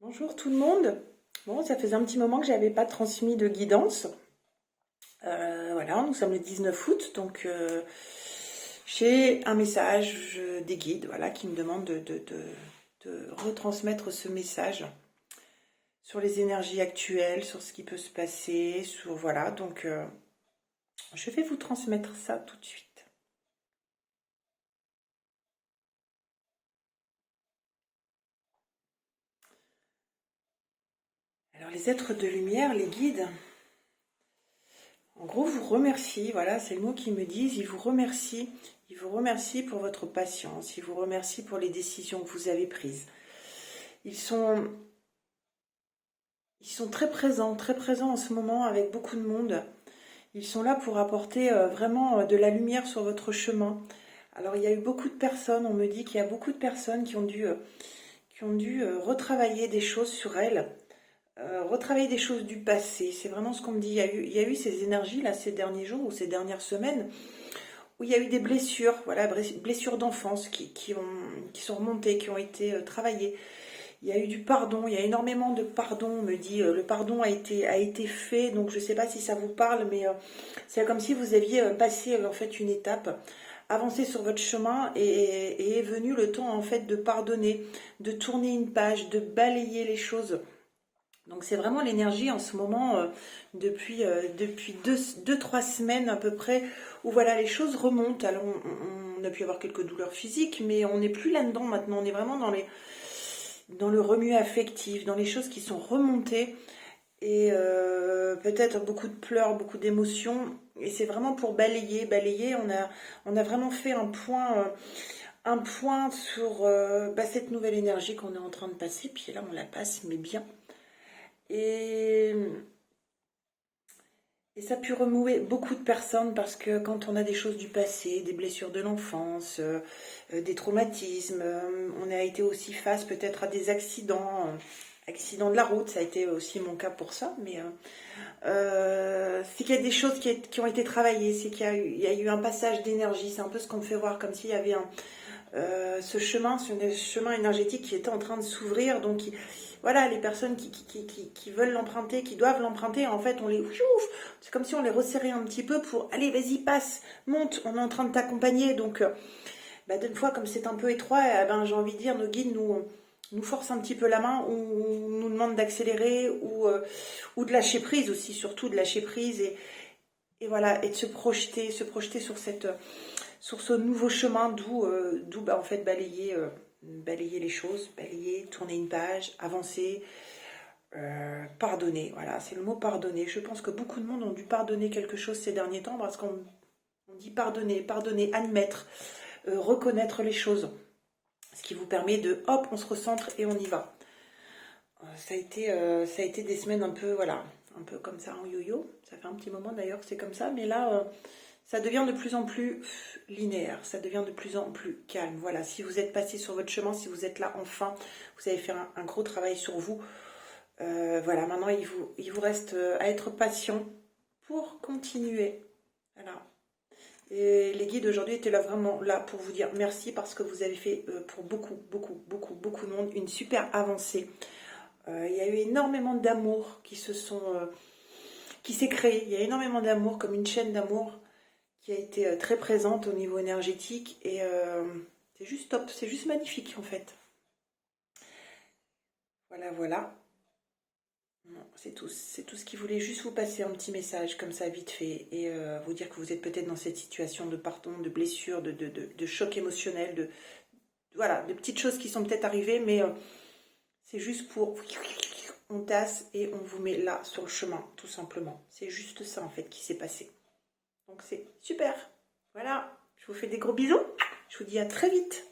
Bonjour tout le monde. Bon, ça faisait un petit moment que j'avais pas transmis de guidance. Voilà, nous sommes le 19 août, donc j'ai un message des guides, voilà, qui me demandent de retransmettre ce message sur les énergies actuelles, sur ce qui peut se passer, sur voilà. Donc, je vais vous transmettre ça tout de suite. Alors, les êtres de lumière, les guides. En gros, vous remercie, voilà, c'est le mot qu'ils me disent, ils vous remercient pour votre patience, ils vous remercient pour les décisions que vous avez prises. Ils sont, ils sont très présents en ce moment avec beaucoup de monde. Ils sont là pour apporter vraiment de la lumière sur votre chemin. Alors, il y a eu beaucoup de personnes, on me dit qu'il y a beaucoup de personnes qui ont dû retravailler des choses sur elles, retravailler des choses du passé. C'est vraiment ce qu'on me dit. Il y a eu ces énergies là ces derniers jours ou ces dernières semaines où il y a eu des blessures, voilà, blessures d'enfance qui sont remontées, qui ont été travaillées. Il y a eu du pardon, il y a énormément de pardon, on me dit, le pardon a été fait, donc je ne sais pas si ça vous parle, mais c'est comme si vous aviez passé en fait une étape, avancé sur votre chemin et est venu le temps en fait de pardonner, de tourner une page, de balayer les choses. Donc c'est vraiment l'énergie en ce moment, depuis deux, trois semaines à peu près, où voilà, les choses remontent. Alors on a pu avoir quelques douleurs physiques, mais on n'est plus là-dedans maintenant, on est vraiment dans le remue affectif, dans les choses qui sont remontées, et peut-être beaucoup de pleurs, beaucoup d'émotions, et c'est vraiment pour balayer, on a vraiment fait un point sur cette nouvelle énergie qu'on est en train de passer, puis là on la passe, mais bien. Et, et ça a pu remuer beaucoup de personnes parce que quand on a des choses du passé, des blessures de l'enfance, des traumatismes, on a été aussi face peut-être à des accidents, accidents de la route, ça a été aussi mon cas pour ça, mais c'est qu'il y a des choses qui ont été travaillées, c'est il y a eu un passage d'énergie, c'est un peu ce qu'on me fait voir, comme s'il y avait ce chemin énergétique qui était en train de s'ouvrir. Donc voilà, les personnes qui veulent l'emprunter, qui doivent l'emprunter, en fait, c'est comme si on les resserrait un petit peu pour, allez, vas-y, passe, monte, on est en train de t'accompagner. Donc, d'une fois, comme c'est un peu étroit, j'ai envie de dire, nos guides nous forcent un petit peu la main ou nous demandent d'accélérer ou de lâcher prise aussi, surtout de lâcher prise et voilà, et de se projeter sur ce nouveau chemin d'où en fait balayer les choses, balayer, tourner une page, avancer, pardonner. Voilà, c'est le mot pardonner. Je pense que beaucoup de monde ont dû pardonner quelque chose ces derniers temps parce qu'on dit pardonner, admettre, reconnaître les choses. Ce qui vous permet de, hop, on se recentre et on y va. Ça a été des semaines voilà, un peu comme ça en yo-yo. Ça fait un petit moment d'ailleurs que c'est comme ça, mais là, ça devient de plus en plus linéaire, ça devient de plus en plus calme. Voilà, si vous êtes passé sur votre chemin, si vous êtes là enfin, vous avez fait un gros travail sur vous. Voilà, maintenant il vous reste à être patient pour continuer. Voilà. Et les guides aujourd'hui étaient là vraiment là pour vous dire merci parce que vous avez fait pour beaucoup de monde une super avancée. Il y a eu énormément d'amour qui s'est créé. Il y a énormément d'amour, comme une chaîne d'amour qui a été très présente au niveau énergétique. Et c'est juste top, c'est juste magnifique en fait. Voilà. C'est tout ce qui voulait juste vous passer un petit message comme ça vite fait et vous dire que vous êtes peut-être dans cette situation de pardon, de blessure, de choc émotionnel, voilà, de petites choses qui sont peut-être arrivées, mais c'est juste pour on tasse et on vous met là sur le chemin, tout simplement. C'est juste ça en fait qui s'est passé. Donc c'est super. Voilà, je vous fais des gros bisous. Je vous dis à très vite.